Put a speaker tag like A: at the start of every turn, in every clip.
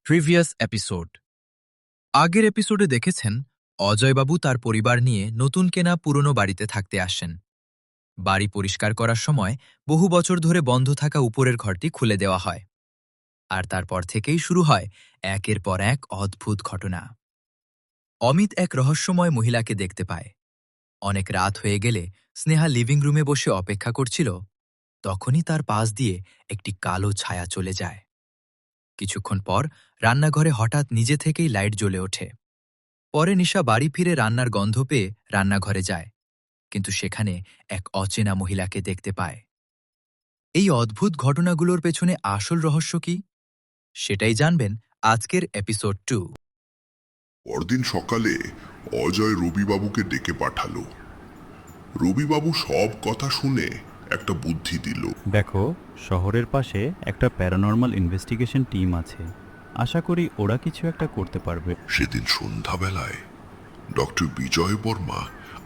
A: Previous episode. আগের এপিসোডে দেখেছেন অজয়বাবু তার পরিবার নিয়ে নতুন কেনা পুরনো বাড়িতে থাকতে আসেন। বাড়ি পরিষ্কার করার সময় বহু বছর ধরে বন্ধ থাকা উপরের ঘরটি খুলে দেওয়া হয়, আর তারপর থেকেই শুরু হয় একের পর এক অদ্ভুত ঘটনা। অমিত এক রহস্যময় মহিলাকে দেখতে পায়। অনেক রাত হয়ে গেলে স্নেহা লিভিং রুমে বসে অপেক্ষা করছিল, তখনই তার পাশ দিয়ে একটি কালো ছায়া চলে যায়। কিছুক্ষণ পর রান্নাঘরে হঠাৎ নিজে থেকেই লাইট জ্বলে ওঠে। পরে নিশা বাড়ি ফিরে রান্নার গন্ধ পেয়ে রান্নাঘরে যায়, কিন্তু সেখানে এক অচেনা মহিলাকে দেখতে পায়। এই অদ্ভুত ঘটনাগুলোর পেছনে আসল রহস্য কি, সেটাই জানবেন আজকের এপিসোড 2।
B: পরদিন সকালে অজয় রবিবাবুকে ডেকে পাঠালো। রবিবাবু সব কথা শুনে একটা বুদ্ধি দিল।
C: দেখো, শহরের পাশে একটা প্যারানর্মাল ইনভেস্টিগেশন টিম আছে। আশা করি ওরা কিছু একটা করতে পারবে।
B: সেদিন সন্ধ্যাবেলায় ডক্টর বিজয় বর্মা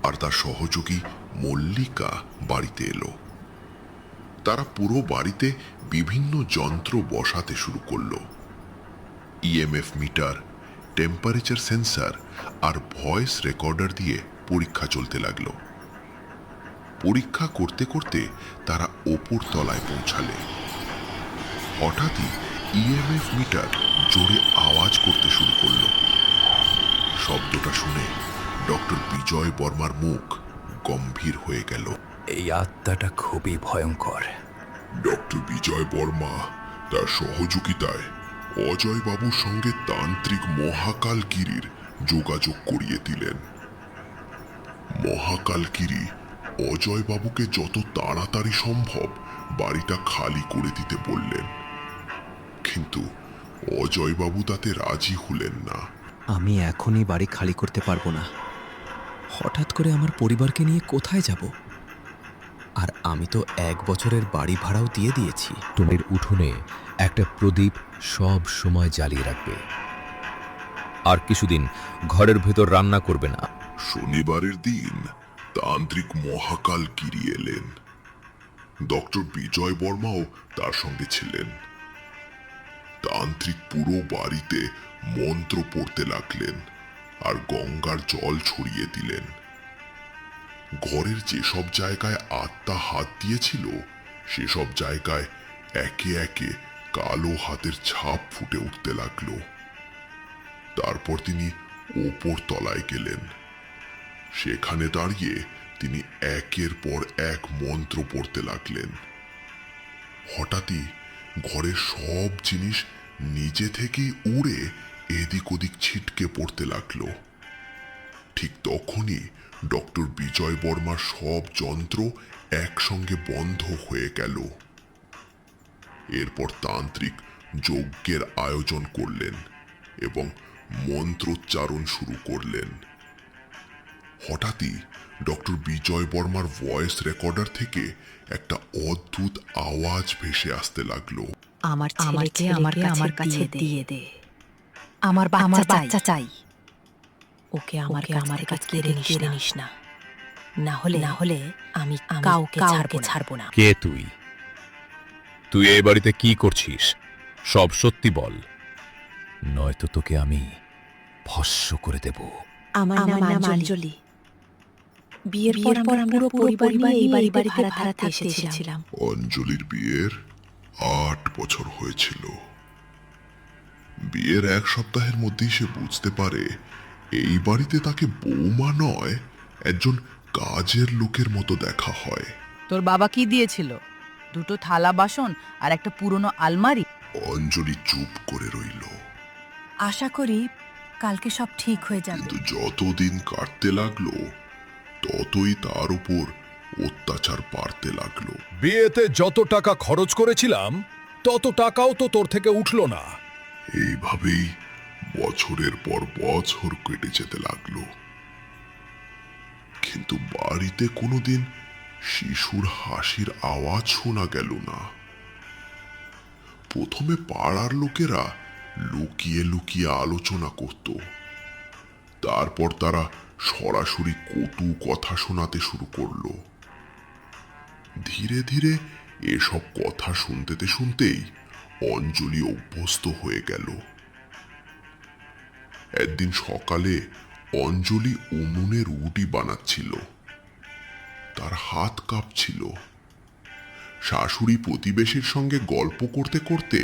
B: আর তার সহযোগী মল্লিকা বাড়িতে এলো। তারা পুরো বাড়িতে বিভিন্ন যন্ত্র বসাতে শুরু করলো। ইএমএফ মিটার, টেম্পারেচার সেন্সার আর ভয়েস রেকর্ডার দিয়ে পরীক্ষা চলতে লাগলো। পরীক্ষা করতে করতে তারা ওপর তলায় পৌঁছালে। হঠাৎই ইএমএফ মিটার জোরে আওয়াজ করতে শুরু করলো। শব্দটা শুনে ডক্টর বিজয় বর্মার মুখ গম্ভীর হয়ে গেল।
D: এই আত্মাটা খুবই ভয়ঙ্কর।
B: ডক্টর বিজয় বর্মা তার সহযোগিতায় অজয়বাবুর সঙ্গে তান্ত্রিক মহাকালগিরির যোগাযোগ করিয়ে দিলেন। মহাকালগিরি অজয়বাবুকে যত তাড়াতাড়ি সম্ভব বাড়িটা খালি করে দিতে বললেন, কিন্তু অজয়বাবু তাতে রাজি হলেন না।
D: আমি এখনই বাড়ি খালি করতে পারবো না। হঠাৎ করে আমার পরিবারকে নিয়ে কোথায় যাব? আর আমি তো 1 বছরের বাড়ি ভাড়াও দিয়ে দিয়েছি।
E: তোমার উঠোনে একটা প্রদীপ সব সময় জ্বালিয়ে রাখবে, আর কিছুদিন ঘরের ভেতর রান্না করবে না।
B: শনিবারের দিন তান্ত্রিক মহাকালগিরি এলেন। ডক্টর বিজয় বর্মাও তার সঙ্গে ছিলেন। তান্ত্রিক পুরো বাড়িতে মন্ত্র পড়তে লাগলেন আর গঙ্গার জল ছড়িয়ে দিলেন। ঘরের যেসব জায়গায় আত্মা হাত দিয়েছিল সেসব জায়গায় একে একে কালো হাতের ছাপ ফুটে উঠতে লাগলো। তারপর তিনি ওপর তলায় গেলেন। সেখানে দাঁড়িয়ে তিনি একের পর এক মন্ত্র পড়তে লাগলেন। হঠাৎই ঘরের সব জিনিস নিজে থেকেই উড়ে এদিক ওদিক ছিটকে পড়তে লাগলো। ঠিক তখনই ডক্টর বিজয় বর্মার সব যন্ত্র একসঙ্গে বন্ধ হয়ে গেল। এরপর তান্ত্রিক যজ্ঞের আয়োজন করলেন এবং মন্ত্রোচ্চারণ শুরু করলেন। হঠাৎই ডক্টর বিজয় বর্মার ভয়েস রেকর্ডার থেকে একটা অদ্ভুত আওয়াজ ভেসে আসতে লাগলো।
F: আমার ছেলেকে আমার কাছে দিয়ে দে। আমার বাচ্চা চাই। ওকে আমার কাছ থেকে কেড়ে নিস না। না হলে আমি কাউকে ছাড়বো না।
E: কে তুই? তুই এই বাড়িতে কি করছিস? সব সত্যি বল, নয়তো তোকে আমি ভস্ম করে দেব।
F: আমার নাম অঞ্জলি। বিয়ের পর আমরা পুরো পরিবার নিয়ে এই বাড়িতে ভাড়া থাকতে এসেছিলাম।
B: অঞ্জলির বিয়ের 8 বছর হয়েছিল। বিয়ের 1 সপ্তাহের মধ্যেই সে বুঝতে পারে এই বাড়িতে তাকে বৌমা নয়, একজন কাজের লোকের মতো দেখা হয়।
G: তোর বাবা কি দিয়েছিল? 2টো থালা বাসন আর একটা পুরনো আলমারি।
B: অঞ্জলি চুপ করে রইল।
F: আশা করি কালকে সব ঠিক হয়ে যাবে।
B: কিন্তু যতদিন কাটতে লাগলো ততই তার উপর অত্যাচার বাড়তে লাগলো।
H: বিয়েতে যত টাকা খরচ করেছিলাম তত টাকাও তো তোর থেকে উঠলো না।
B: এইভাবেই বছরের পর বছর কেটে যেতে লাগলো, কিন্তু বাড়িতে কোনোদিন শিশুর হাসির আওয়াজ শোনা গেল না। প্রথমে পাড়ার লোকেরা লুকিয়ে লুকিয়ে আলোচনা করত, তারপর তারা সরাসরি কটু কথা শোনাতে শুরু করলো। ধীরে ধীরে এসব কথা শুনতেই অঞ্জলি অভ্যস্ত হয়ে গেল। একদিন সকালে অঞ্জলি উনুনে রুটি বানাচ্ছিল। তার হাত কাঁপছিল। শাশুড়ি প্রতিবেশীর সঙ্গে গল্প করতে করতে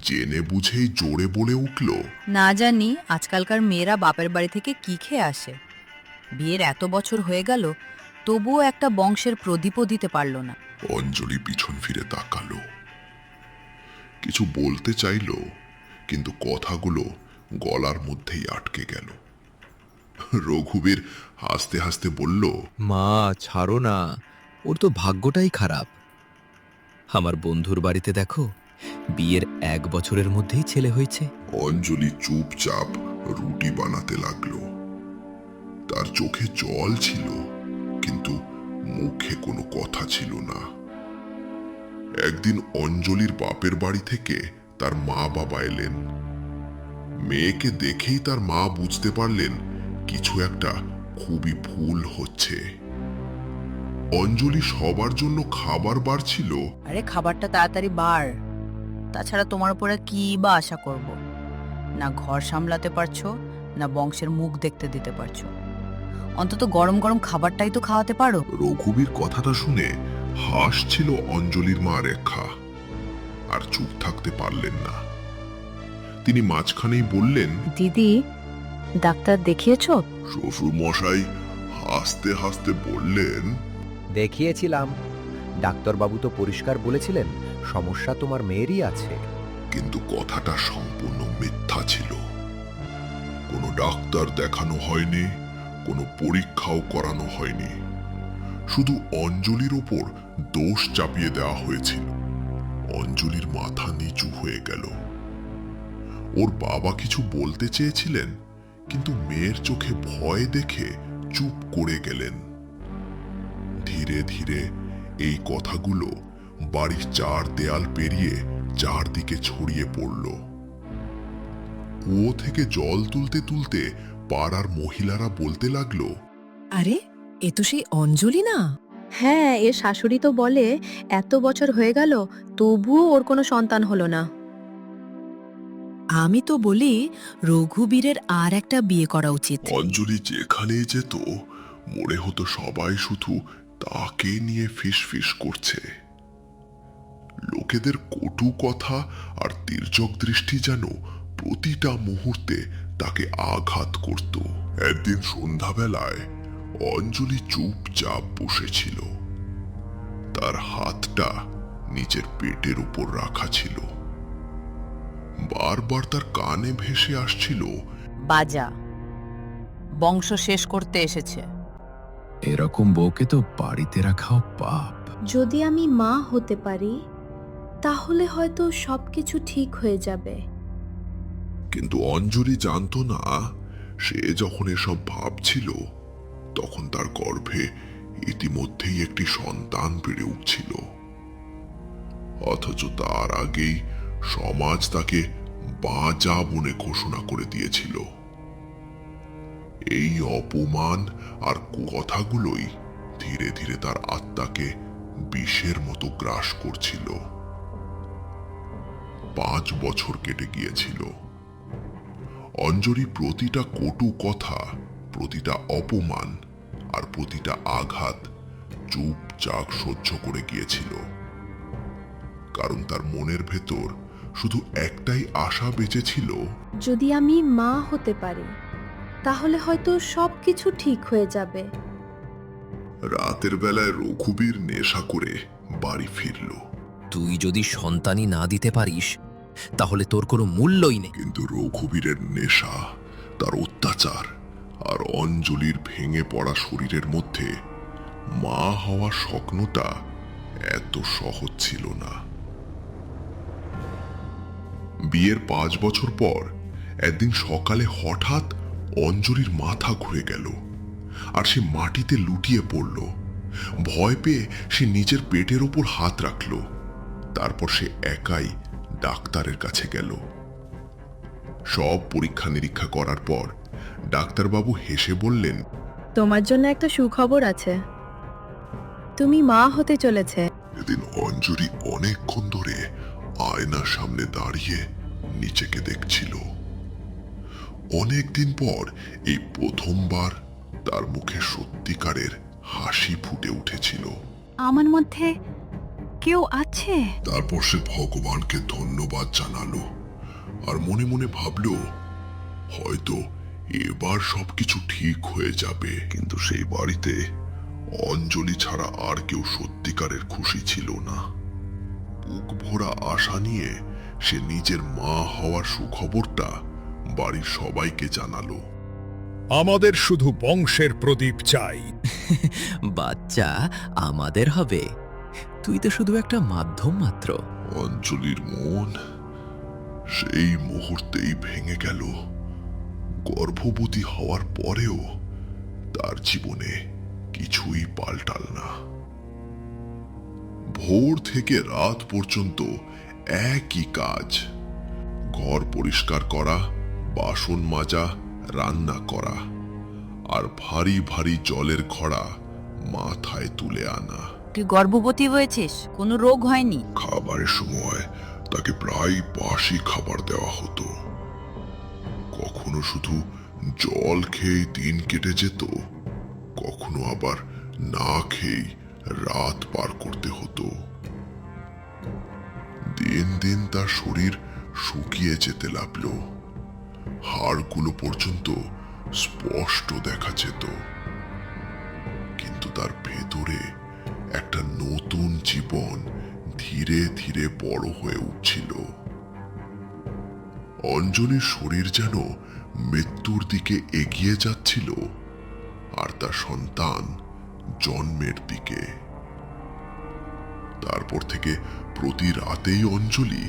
B: জেনে বুঝেই জোরে বলে উঠল,
G: না জানি আজকালকার মেয়েরা বাপের বাড়ি থেকে কি খেয়ে আসে। বিয়ের এত বছর হয়ে গেল, তবুও একটা বংশের প্রদীপও দিতে পারল না।
B: অঞ্জলি পিছন ফিরে তাকালো। কিছু বলতে চাইল, কিন্তু কথাগুলো গলার মধ্যেই আটকে গেল। রঘুবীর হাসতে হাসতে বলল,
D: মা ছাড়ো না, ওর তো ভাগ্যটাই খারাপ। আমার বন্ধুর বাড়িতে দেখো, বিয়ের 1 বছরের মধ্যেই ছেলে হয়েছে।
B: অঞ্জলি চুপচাপ রুটি বানাতে লাগলো। তার চোখে জল ছিল, কিন্তু মুখে কোনো কথা ছিল না। একদিন অঞ্জলির বাপের বাড়ি থেকে তার মা বাবা এলেন। মেয়েকে দেখেই তার মা বুঝতে পারলেন কিছু একটা খুবই ভুল হচ্ছে। অঞ্জলি সবার জন্য খাবার বাড়ছিল।
G: আরে খাবারটা তাড়াতাড়ি বার, তাছাড়া তোমার উপরে কি বা আশা করব? না ঘর সামলাতে পারছো, না বংশের মুখ দেখতে দিতে পারছো। অন্তত গরম গরম খাবারটাই তো খাওয়াতে পারো।
B: রঘুবীর কথাটা শুনে হাসছিল অঞ্জলির মা রেখা, আর চুপ থাকতে পারলেন না। তিনি মাঝখানেই বললেন,
F: দিদি, ডাক্তার দেখিয়েছো?
B: শ্বশুর মশাই হাসতে হাসতে বললেন,
I: দেখিয়েছিলাম। ডাক্তারবাবু তো পরিষ্কার বলেছিলেন সমস্যা তোমার মেয়েরই আছে।
B: কিন্তু কথাটা সম্পূর্ণ মিথ্যা ছিল। কোনো ডাক্তার দেখানো হয়নি, কোনো পরীক্ষাও করানো হয়নি। শুধু অঞ্জলির ওপর দোষ চাপিয়ে দেওয়া হয়েছিল। অঞ্জলির মাথা নিচু হয়ে গেল। ওর বাবা কিছু বলতে চেয়েছিলেন, কিন্তু মেয়ের চোখে ভয় দেখে চুপ করে গেলেন। ধীরে ধীরে এই কথাগুলো বাড়ির 4 দেয়াল পেরিয়ে চারদিকে ছড়িয়ে পড়ল। কুয়ো থেকে জল তুলতে তুলতে পাড়ার মহিলারা বলতে লাগলো,
F: আরে, এ তো সেই অঞ্জলি না? হ্যাঁ, এর শাশুড়ি তো বলে এত বছর হয়ে গেল তবুও ওর কোনো সন্তান হলো না। আমি তো বলি রঘুবীরের আর একটা বিয়ে করা উচিত।
B: অঞ্জলি যেখানেই যেত মনে হতো সবাই শুধু তাকে নিয়ে ফিসফিস করছে। লোকেদের কটু কথা আর তির্যক দৃষ্টি যেন প্রতিটা মুহূর্তে তাকে আঘাত করত। একদিন সন্ধ্যাবেলায় অঞ্জলি চুপচাপ বসেছিল। তার হাতটা নিজের পেটের উপর রাখা ছিল। বারবার তার কানে ভেসে আসছিল,
G: বাজা, বংশ শেষ করতে এসেছে।
A: এরকম বউকে তো বাড়িতে রাখাও পাপ।
J: যদি আমি মা হতে পারি তাহলে হয়তো সবকিছু ঠিক হয়ে যাবে।
B: কিন্তু অঞ্জলি জানতো না, সে যখন এসব ভাবছিল তখন তার গর্ভে ইতিমধ্যেই একটি সন্তান বেড়ে উঠছিল। অথচ তার আগেই সমাজ তাকে বাজা বনে ঘোষণা করে দিয়েছিল। এই অপমান আর কথাগুলোই ধীরে ধীরে তার আত্মাকে বিষের মতো গ্রাস করছিল। 5 বছর কেটে গিয়েছিল। অঞ্জলি প্রতিটা কটু কথা, প্রতিটা অপমান আর প্রতিটা আঘাত চুপচাপ সহ্য করে গিয়েছিল। কারণ তার মনের ভেতর শুধু একটাই আশা বেঁচে ছিল,
J: যদি আমি মা হতে পারি তাহলে হয়তো সবকিছু ঠিক হয়ে যাবে।
B: রাতের বেলায় রঘুবীর নেশা করে বাড়ি ফিরল।
D: তুই যদি সন্তানই না দিতে পারিস তাহলে তোর কোনো মূল্যই নেই।
B: কিন্তু রঘুবীরের নেশা, তার অত্যাচার আর অঞ্জলির ভেঙে পড়া শরীরের মধ্যে মা হওয়ার স্বপ্নটা এত সহজ ছিল না। বিয়ের 5 বছর পর একদিন সকালে হঠাৎ অঞ্জলির মাথা ঘুরে গেল, আর সে মাটিতে লুটিয়ে পড়ল। ভয় পেয়ে সে নিজের পেটের ওপর হাত রাখল। তারপর সে একাই ডাক্তারের কাছে গেল। সব পরীক্ষা নিরীক্ষা করার পর ডাক্তারবাবু হেসে বললেন,
J: তোমার জন্য একটা সুখবর আছে, তুমি মা হতে চলেছে।
B: এদিন অঞ্জলি অনেকক্ষণ ধরে আয়নার সামনে দাঁড়িয়ে নিজেকে দেখছিল। অনেকদিন পর এই প্রথমবার তার মুখে সত্যিকারের হাসি ফুটে উঠেছিল।
K: আমার মধ্যে কেউ আছে।
B: তারপর সে ভগবানকে ধন্যবাদ জানালো আর মনে মনে ভাবল হয়তো এবার সবকিছু ঠিক হয়ে যাবে। কিন্তু সেই বাড়িতে অঞ্জলি ছাড়া আর কেউ সত্যিকারের খুশি ছিল না। বুক ভরা আশা নিয়ে সে নিজের মা হওয়ার সুখবরটা বাড়ির সবাইকে জানালো।
H: আমাদের শুধু বংশের প্রদীপ চাই।
D: বাচ্চা আমাদের হবে, তুই তো শুধু একটা মাধ্যম মাত্র।
B: অঞ্জলির মন সেই মুহূর্তেই ভেঙে গেল। গর্ভবতী হওয়ার পরেও তার জীবনে কিছুই পাল্টাল না। ভোর থেকে রাত পর্যন্ত একই কাজ, ঘর পরিষ্কার করা, বাসন মাজা, রান্না করা আর ভারী ভারী জলের ঘড়া মাথায় তুলে আনা।
G: তুই গর্ভবতী হয়েছিস, কোনো রোগ হয়নি?
B: খাবারের সময় তাকে প্রায় বাসি খাবার দেওয়া হতো। কখনো শুধু জল খেয়ে দিন কেটে যেত, কখনো আবার না খেয়ে রাত পার করতে হতো। দিন দিন তার শরীর শুকিয়ে যেতে লাগলো, হাড়গুলো পর্যন্ত স্পষ্ট দেখা যেত। কিন্তু তার ভেতরে একটা নতুন জীবন ধীরে ধীরে বড় হয়ে উঠছিল। অঞ্জলির শরীর যেন মৃত্যুর দিকে এগিয়ে যাচ্ছিল আর তার সন্তান জন্মের দিকে। তারপর থেকে প্রতি রাতেই অঞ্জলি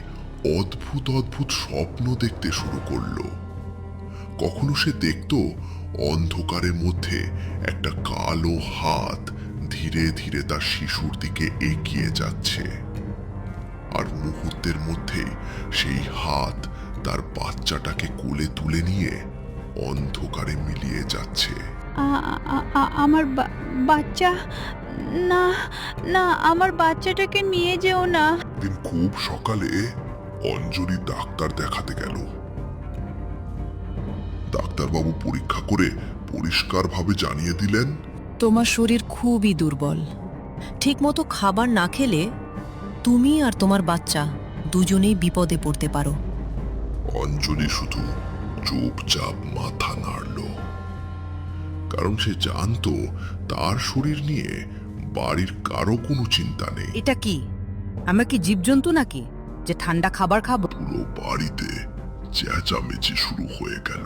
B: অদ্ভুত অদ্ভুত স্বপ্ন দেখতে শুরু করলো। কখনো সে দেখত অন্ধকারের মধ্যে একটা কালো হাত ধীরে ধীরে তার শিশুর দিকে এগিয়ে যাচ্ছে, আর মুহূর্তের মধ্যে সেই হাত তার বাচ্চাটাকে কোলে তুলে নিয়ে অন্ধকারে মিলিয়ে যাচ্ছে।
K: আমার বাচ্চা, না না, আমার বাচ্চাটাকে নিয়ে যেও না।
B: দিন খুব সকালে অঞ্জলি ডাক্তার দেখাতে গেল। ডাক্তারবাবু পরীক্ষা করে পরিষ্কারভাবে জানিয়ে দিলেন,
F: তোমার শরীর খুবই দুর্বল। ঠিকমতো খাবার না খেলে তুমি আর তোমার বাচ্চা দুজনেই বিপদে পড়তে পারো।
B: অঞ্জলি শুধু চুপচাপ মাথা নাড়ল, কারণ সে জানতো তার শরীর নিয়ে বাড়ির কারো কোনো চিন্তা নেই।
G: এটা কি, আমরা কি জীবজন্তু নাকি যে ঠান্ডা খাবার খাবো?
B: পুরো বাড়িতে চেঁচামেচি শুরু হয়ে গেল।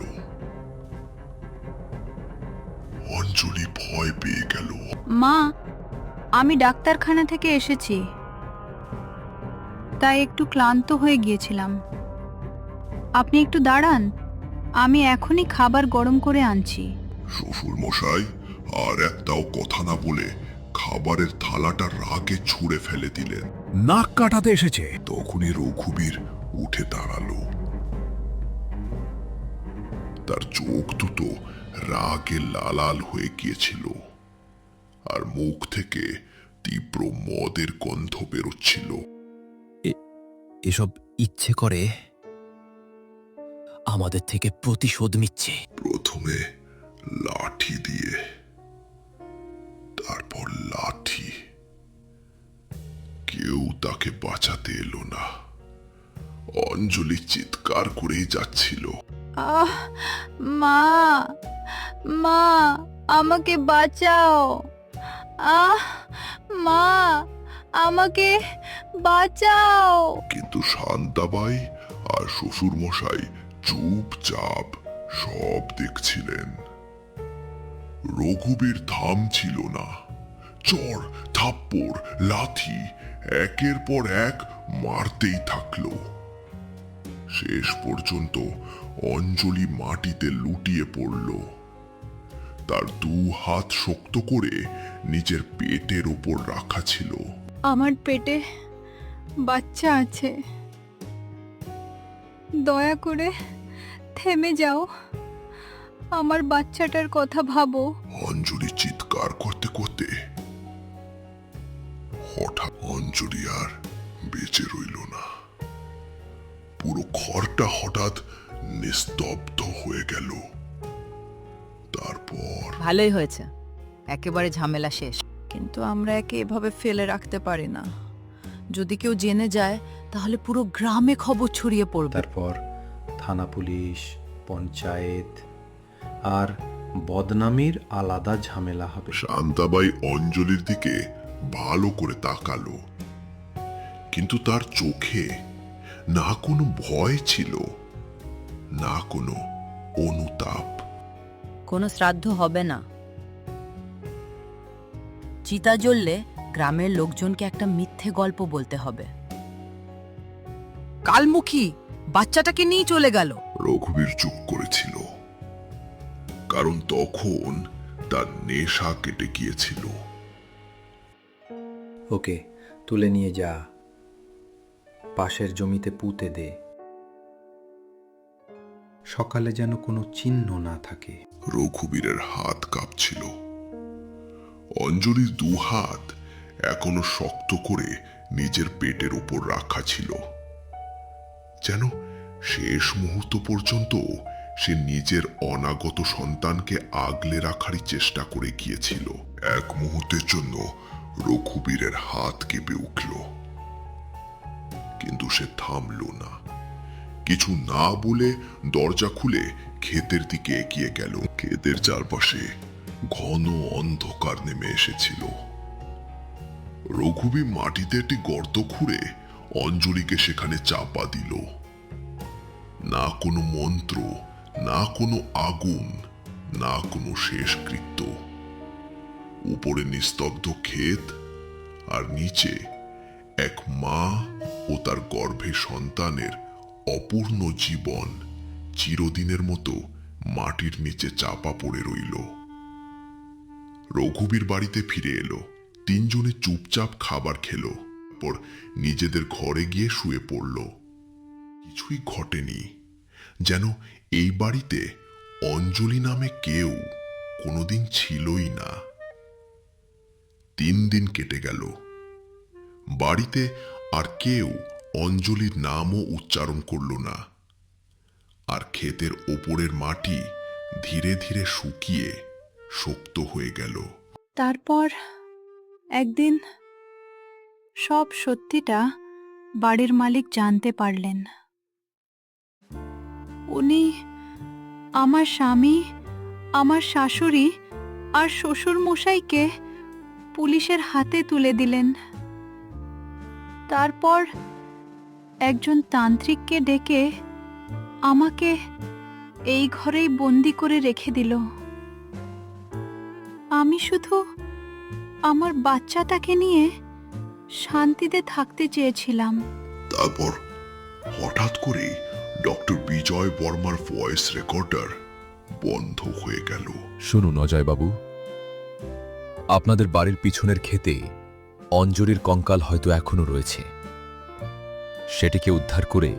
B: অঞ্জলি ভয় পেয়ে গেল।
K: মা, আমি ডাক্তারখানা থেকে এসেছি, তাই একটু ক্লান্ত হয়ে গিয়েছিলাম। আপনি একটু দাঁড়ান, আমি এখনই খাবার গরম করে আনছি।
B: শ্বশুর মশাই আর একটাও কথা না বলে খাবারের থালাটা রাগে ছুঁড়ে ফেলে দিলেন।
H: নাক কাটাতে এসেছে।
B: তখনই রঘুবীর উঠে দাঁড়ালো। তার চোখ দুটো রাগে লাল হয়ে গিয়েছিল আর মুখ থেকে তীব্র মদের গন্ধ বেরোচ্ছিল।
D: এসব ইচ্ছে করে আমাদের থেকে প্রতিশোধ নিচ্ছে।
B: প্রথমে লাঠি দিয়ে, তারপর লাঠি। কেউ তাকে বাঁচাতে এলো না। অঞ্জলি চিৎকার করেই যাচ্ছিল।
K: আহ, মা, মা, আমাকে বাঁচাও। আহ, মা, আমাকে বাঁচাও।
B: কিন্তু শান্তাবাই আর শ্বশুর মশাই চুপচাপ সব দেখছিলেন। রঘুবীর থামছিল না। চড়, থাপ্পড়, লাথি একের পর এক মারতেই থাকলো। শেষ পর্যন্ত অঞ্জলি মাটিতে লুটিয়ে পড়ল। তার দু হাত শক্ত করে নিজের পেটের ওপর রাখা ছিল।
K: আমার পেটে বাচ্চা আছে, দয়া করে থেমে যাও, আমার বাচ্চাটার কথা ভাবো।
B: অঞ্জলি চিৎকার করতে করতে হঠাৎ অঞ্জলি আর বেঁচে রইল না। পুরো ঘরটা হঠাৎ নিস্তব্ধ হয়ে গেল। তারপর
G: ভালোই হয়েছে, একেবারে ঝামেলা শেষ। কিন্তু আমরা একে এভাবে ফেলে রাখতে পারি না। যদি কেউ জেনে যায় তাহলে পুরো গ্রামে খবর ছড়িয়ে পড়বে।
L: তারপর থানা পুলিশ, পঞ্চায়েত আর বদনামির আলাদা ঝামেলা হবে।
B: শান্তাবাই অঞ্জলির দিকে ভালো করে তাকালো, কিন্তু তার চোখে না কোনো ভয় ছিল, না কোনো অনুতাপ।
G: কোনো শ্রাদ্ধ হবে না। চিতা জ্বললে গ্রামের লোকজনকে একটা মিথ্যে গল্প বলতে হবে। কালমুখী বাচ্চাটাকে নিয়ে চলে গেল।
B: রঘুবীর চুপ করেছিল, কারণ তখন তার নেশা কেটে গিয়েছিল।
L: ওকে তুলে নিয়ে যা, পাশের জমিতে পুঁতে দে, সকালে যেন কোনো চিহ্ন না থাকে।
B: রঘুবীরের হাত কাঁপছিল। অঞ্জলির দু হাত এখনো শক্ত করে নিজের পেটের উপর রাখা ছিল, যেন শেষ মুহূর্ত পর্যন্ত সে নিজের অনাগত সন্তানকে আগলে রাখারই চেষ্টা করে গিয়েছিল। এক মুহূর্তের জন্য রঘুবীরের হাত কেঁপে উঠল, কিন্তু সে থামল না। কিছু না বলে দরজা খুলে ক্ষেতের দিকে এগিয়ে গেল। ক্ষেতের চারপাশে ঘন অন্ধকার নেমে এসেছিল। রঘুবীর মাটিতে একটি গর্ত খুঁড়ে অঞ্জলিকে সেখানে চাপা দিল। না কোনো মন্ত্র, না কোনো আগুন, না কোনো শেষকৃত্য। উপরে নিস্তব্ধ ক্ষেত, আর নিচে এক মা ও তার গর্ভে সন্তানের অপূর্ণ জীবন চিরদিনের মতো মাটির নিচে চাপা পড়ে রইল। রঘুবীর বাড়িতে ফিরে এলো। তিনজনে চুপচাপ খাবার খেলো, পর নিজেদের ঘরে গিয়ে শুয়ে পড়ল। কিছুই ঘটেনি, যেন এই বাড়িতে অঞ্জলি নামে কেউ কোনোদিন ছিলই না। 3 দিন কেটে গেল। বাড়িতে আর কেউ অঞ্জলির নামও উচ্চারণ করল না, আর ক্ষেতের ওপরের মাটি ধীরে ধীরে শুকিয়ে শক্ত হয়ে গেল।
K: তারপর একদিন সব সত্যিটা বাড়ির মালিক জানতে পারলেন। উনি আমার স্বামী, আমার শাশুড়ি আর শ্বশুর মশাইকে পুলিশের হাতে তুলে দিলেন। তারপর একজন তান্ত্রিককে ডেকে আমাকে এই ঘরেই বন্দি করে রেখে দিল। আমি শুধু আমার বাচ্চাটাকে নিয়ে শান্তিতে থাকতে চেয়েছিলাম।
B: তারপর হঠাৎ করে ডক্টর বিজয় বর্মার ভয়েস রেকর্ডার বন্ধ হয়ে গেল।
E: শুনুন অজয়বাবু, আপনাদের বাড়ির পিছনের ক্ষেতে অঞ্জলির কঙ্কাল হয়তো এখনো রয়েছে। সেটিকে উদ্ধার করে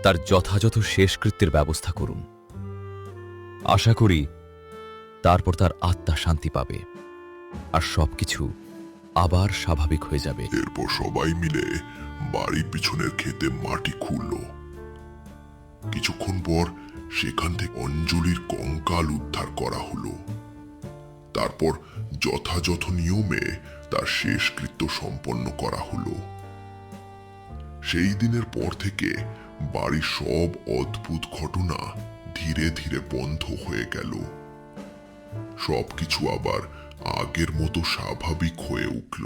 E: তার যথাযথ শেষকৃত্যের ব্যবস্থা করুন। আশা করি তারপর তার আত্মা শান্তি পাবে আর সবকিছু আবার স্বাভাবিক হয়ে যাবে।
B: এরপর সবাই মিলে বাড়ির পিছনের ক্ষেতে মাটি খুঁড়ল। কিছুক্ষণ পর সেখান থেকে অঞ্জলির কঙ্কাল উদ্ধার করা হলো। তারপর যথাযথ নিয়মে তার শেষকৃত্য সম্পন্ন করা হলো। সেই দিনের পর থেকে বাড়ির সব অদ্ভুত ঘটনা ধীরে ধীরে বন্ধ হয়ে গেল। সবকিছু আবার আগের মতো স্বাভাবিক হয়ে উঠল।